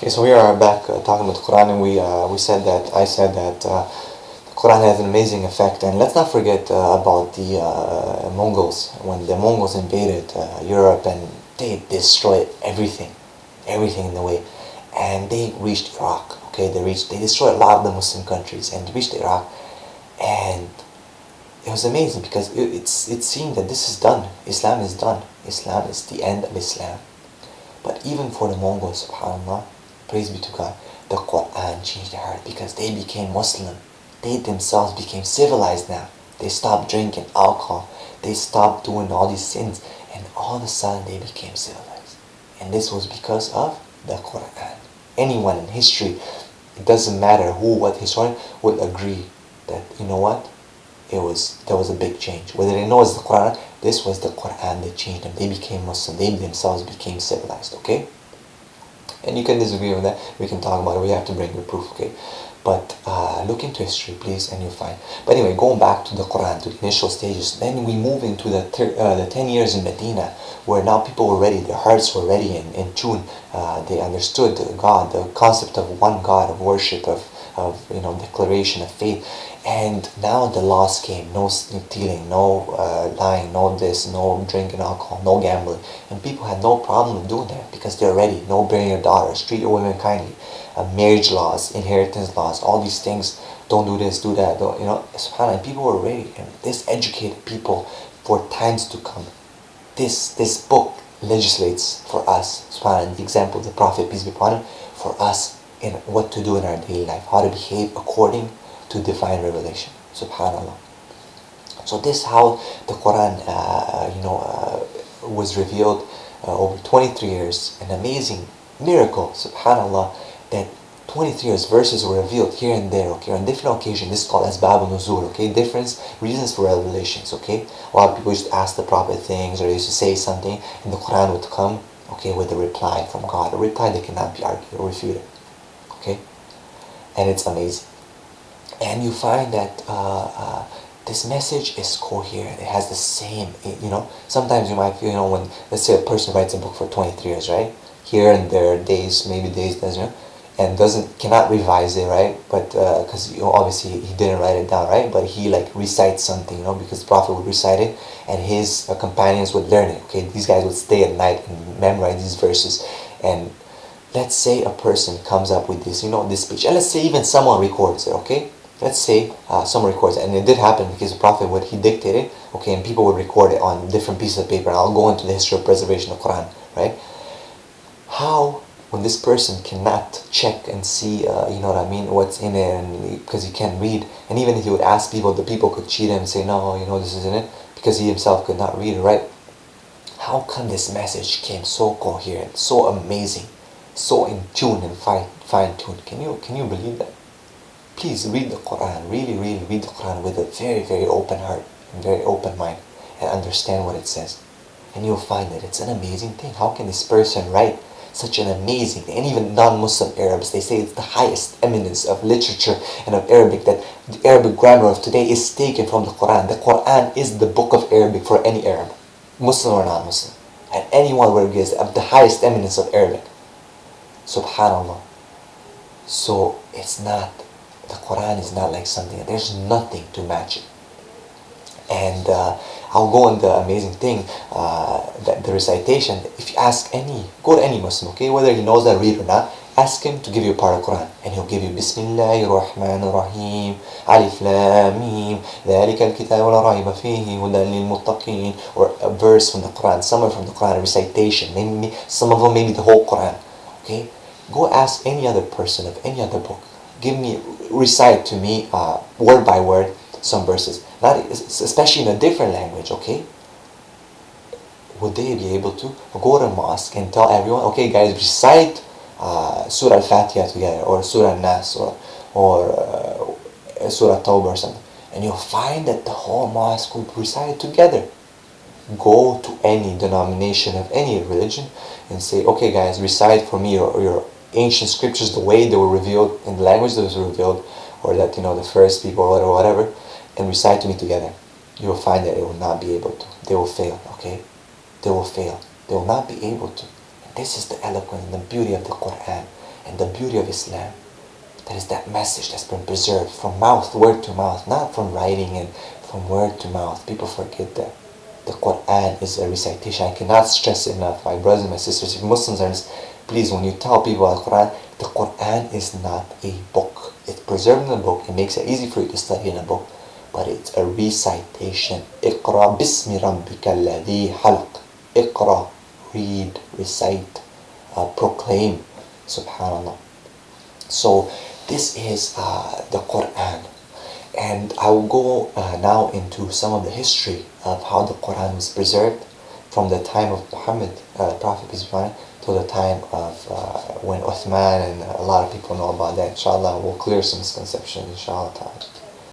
Okay, so we are back talking about the Quran, and we said that I said that the Quran has an amazing effect, and let's not forget about the Mongols when the Mongols invaded Europe and they destroyed everything in the way, and they reached Iraq. Okay, they destroyed a lot of the Muslim countries and reached Iraq, and it was amazing because it seemed that this is done. Islam is done. Islam is the end of Islam. But even for the Mongols, subhanAllah, praise be to God, the Quran changed their heart because they became Muslim. They themselves became civilized now. They stopped drinking alcohol. They stopped doing all these sins. And all of a sudden they became civilized. And this was because of the Quran. Anyone in history, it doesn't matter who, what historian, would agree that, you know what, there was a big change. Whether they know it's the Quran, this was the Quran that changed them. They became Muslim. They themselves became civilized, okay? And you can disagree with that. We can talk about it. We have to bring the proof, okay? But look into history, please, and you'll find. But anyway, going back to the Quran, to the initial stages, then we move into the 10 years in Medina, where now people were ready, their hearts were ready and in tune. They understood God, the concept of one God, of worship, of declaration of faith. And now the laws came: no stealing, no lying, no this, no drinking alcohol, no gambling. And people had no problem with doing that because they're ready. No burying your daughters, treat your women kindly, marriage laws, inheritance laws, all these things. Don't do this, do that. Don't, subhanAllah, and people were ready. And this educated people for times to come. This book legislates for us, subhanAllah, the example of the Prophet, peace be upon him, for us in what to do in our daily life, how to behave according to divine revelation, subhanAllah. So this is how the Quran was revealed over 23 years. An amazing miracle, subhanAllah, that 23 years verses were revealed here and there, okay, on different occasions. This is called Asbab al-Nuzul, okay, different reasons for revelations, okay. A lot of people used to ask the Prophet things, or they used to say something, and the Quran would come, okay, with a reply from God, a reply that cannot be argued or refuted, okay. And it's amazing. And you find that this message is coherent. It has the same, sometimes you might feel, when, let's say a person writes a book for 23 years, right? Here and there, days, and cannot revise it, right? But, because, obviously he didn't write it down, right? But he, recites something, because the Prophet would recite it, and his companions would learn it, okay? These guys would stay at night and memorize these verses, and let's say a person comes up with this, this speech, and let's say even someone records it, okay? Let's say someone records it, and it did happen because the Prophet he dictated, okay, and people would record it on different pieces of paper. And I'll go into the history of preservation of the Quran, right? How, when this person cannot check and see, what's in it, and because he can't read, and even if he would ask people, the people could cheat him and say, no, this isn't it, because he himself could not read it, right? How come this message came so coherent, so amazing, so in tune and fine-tuned? Can you believe that? Please read the Quran, really read the Quran with a very, very open heart and very open mind, and understand what it says. And you'll find that it's an amazing thing. How can this person write such an amazing thing? And even non-Muslim Arabs, they say it's the highest eminence of literature and of Arabic, that the Arabic grammar of today is taken from the Quran. The Quran is the book of Arabic for any Arab, Muslim or non-Muslim. And anyone will agree is of the highest eminence of Arabic. Subhanallah. So the Quran is not like something, there's nothing to match it. And I'll go on the amazing thing, that the recitation. If you go to any Muslim, okay, whether he knows that read or not, ask him to give you a part of Quran, and he'll give you Bismillahir Rahmanir Rahim, Alif Lam Mim, Dhalika al-Kitabu la rayba fihi hudan lil muttaqin, or a verse from the Quran, somewhere from the Quran, a recitation, maybe some of them, maybe the whole Quran, okay. Go ask any other person of any other book, recite to me word by word some verses, not especially in a different language, okay? Would they be able to go to a mosque and tell everyone, okay guys, recite Surah Al-Fatiha together, or Surah Nas, or Surah Tawbah or something, and you'll find that the whole mosque would recite it together. Go to any denomination of any religion and say, okay guys, recite for me your ancient scriptures the way they were revealed, in the language that was revealed, or that the first people or whatever, and recite to me together. You will find that it will not be able to. They will fail, okay? They will fail. They will not be able to. And this is the eloquence and the beauty of the Quran. And the beauty of Islam, that is that message that's been preserved from mouth, word to mouth, not from writing and from word to mouth. People forget that. The Quran is a recitation. I cannot stress it enough, my brothers and my sisters. If Muslims are please, when you tell people about the Quran is not a book. It's preserved in a book. It makes it easy for you to study in a book. But it's a recitation. اقرأ باسم ربك الذي خلق. اقرأ, read, recite, proclaim. Subhanallah. So this is the Quran. And I will go now into some of the history of how the Quran was preserved from the time of Muhammad, Prophet peace be upon him, to the time of when Uthman, and a lot of people know about that. Inshallah, we'll clear some misconceptions, inshallah ta'ala.